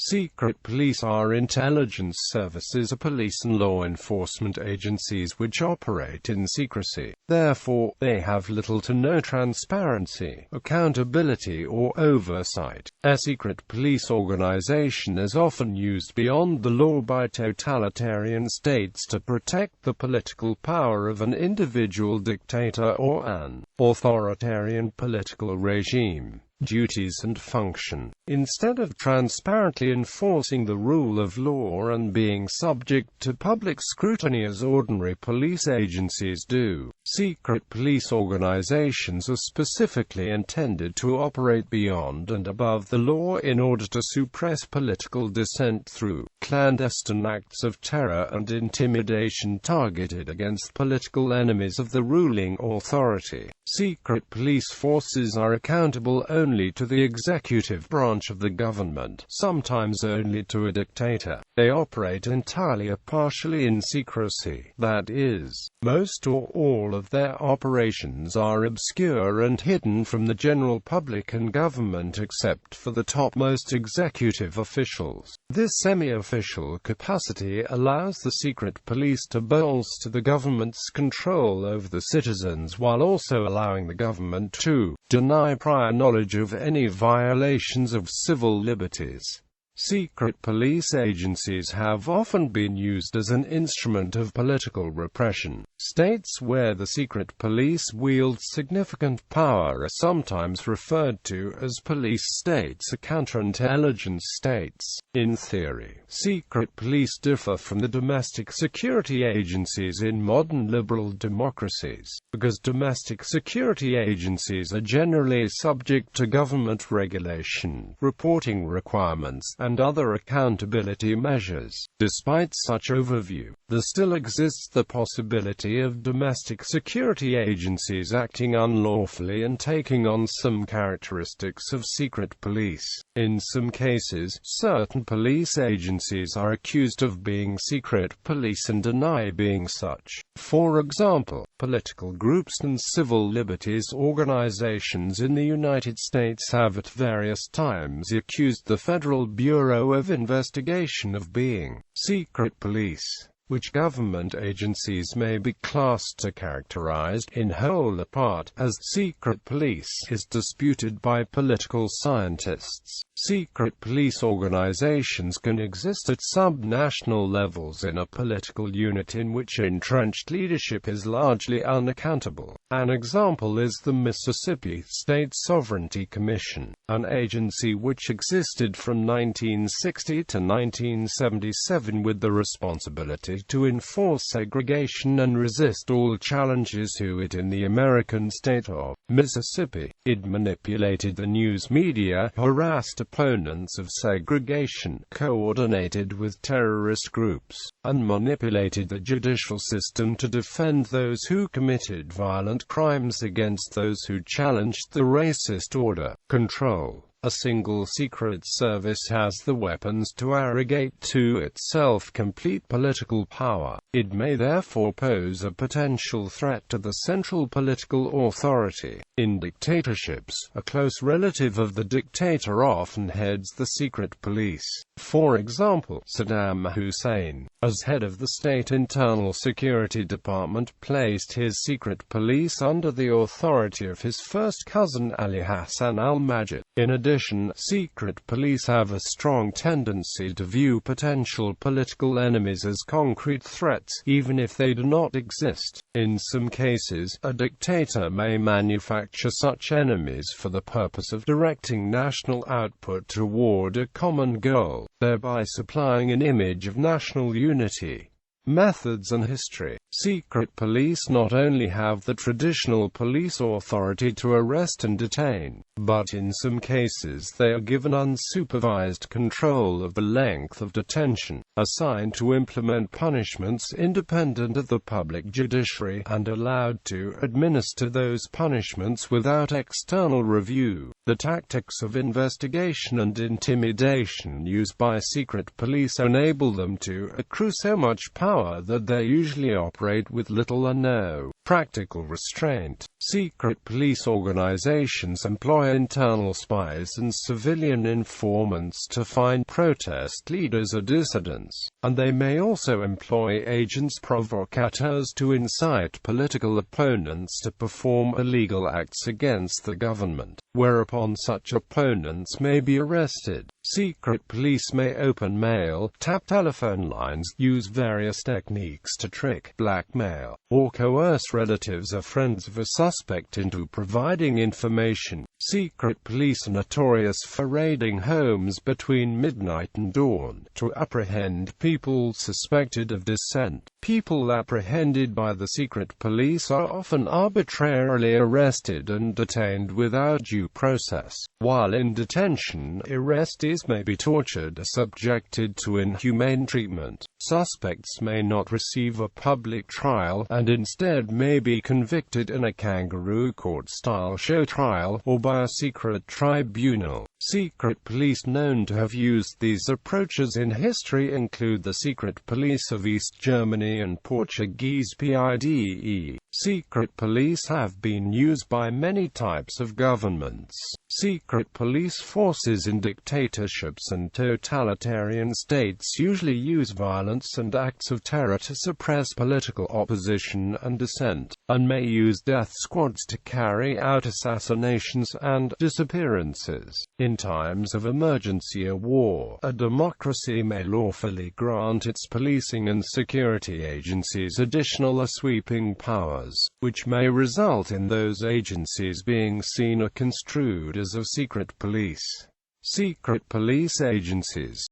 Secret police are intelligence services or police and law enforcement agencies which operate in secrecy. Therefore, they have little to no transparency, accountability or oversight. A secret police organization is often used beyond the law by totalitarian states to protect the political power of an individual dictator or an authoritarian political regime. Duties and function. Instead of transparently enforcing the rule of law and being subject to public scrutiny as ordinary police agencies do, secret police organizations are specifically intended to operate beyond and above the law in order to suppress political dissent through clandestine acts of terror and intimidation targeted against political enemies of the ruling authority. Secret police forces are accountable only to the executive branch of the government, sometimes only to a dictator. They operate entirely or partially in secrecy, that is, most or all of their operations are obscure and hidden from the general public and government except for the topmost executive officials. This semi-official capacity allows the secret police to bolster the government's control over the citizens while also allowing the government to deny prior knowledge of any violations of civil liberties. Secret police agencies have often been used as an instrument of political repression. States where the secret police wields significant power are sometimes referred to as police states or counterintelligence states. In theory, secret police differ from the domestic security agencies in modern liberal democracies, because domestic security agencies are generally subject to government regulation, reporting requirements, and other accountability measures. Despite such overview, there still exists the possibility of domestic security agencies acting unlawfully and taking on some characteristics of secret police. In some cases, certain police agencies are accused of being secret police and deny being such. For example, political groups and civil liberties organizations in the United States have at various times accused the Federal Bureau of Investigation of being secret police, which government agencies may be classed or characterized, in whole or part, as secret police, is disputed by political scientists. Secret police organizations can exist at subnational levels in a political unit in which entrenched leadership is largely unaccountable. An example is the Mississippi State Sovereignty Commission, an agency which existed from 1960 to 1977 with the responsibility to enforce segregation and resist all challenges to it in the American state of Mississippi. It manipulated the news media, harassed opponents of segregation, coordinated with terrorist groups, and manipulated the judicial system to defend those who committed violent crimes against those who challenged the racist order. Control. A single secret service has the weapons to arrogate to itself complete political power. It may therefore pose a potential threat to the central political authority. In dictatorships, a close relative of the dictator often heads the secret police. For example, Saddam Hussein, as head of the State Internal Security Department, placed his secret police under the authority of his first cousin Ali Hassan al-Majid. In addition, secret police have a strong tendency to view potential political enemies as concrete threats, even if they do not exist. In some cases, a dictator may manufacture such enemies for the purpose of directing national output toward a common goal, thereby supplying an image of national unity. Methods and history. Secret police not only have the traditional police authority to arrest and detain, but in some cases they are given unsupervised control of the length of detention, assigned to implement punishments independent of the public judiciary, and allowed to administer those punishments without external review. The tactics of investigation and intimidation used by secret police enable them to accrue so much power that they usually operate with little or no Practical restraint. Secret police organizations employ internal spies and civilian informants to find protest leaders or dissidents, and they may also employ agents provocateurs to incite political opponents to perform illegal acts against the government, whereupon such opponents may be arrested. Secret police may open mail, tap telephone lines, use various techniques to trick, blackmail, or coerce relatives or friends of a suspect into providing information. Secret police are notorious for raiding homes between midnight and dawn to apprehend people suspected of dissent. People apprehended by the secret police are often arbitrarily arrested and detained without due process. While in detention, arrestees may be tortured or subjected to inhumane treatment. Suspects may not receive a public trial, and instead may be convicted in a kangaroo court-style show trial, or by a secret tribunal. Secret police known to have used these approaches in history include the secret police of East Germany and Portuguese PIDE. Secret police have been used by many types of governments. Secret police forces in dictatorships and totalitarian states usually use violence and acts of terror to suppress political opposition and dissent, and may use death squads to carry out assassinations and disappearances. In times of emergency or war, a democracy may lawfully grant its policing and security agencies additional or sweeping powers, which may result in those agencies being seen or construed as of secret police. Secret police agencies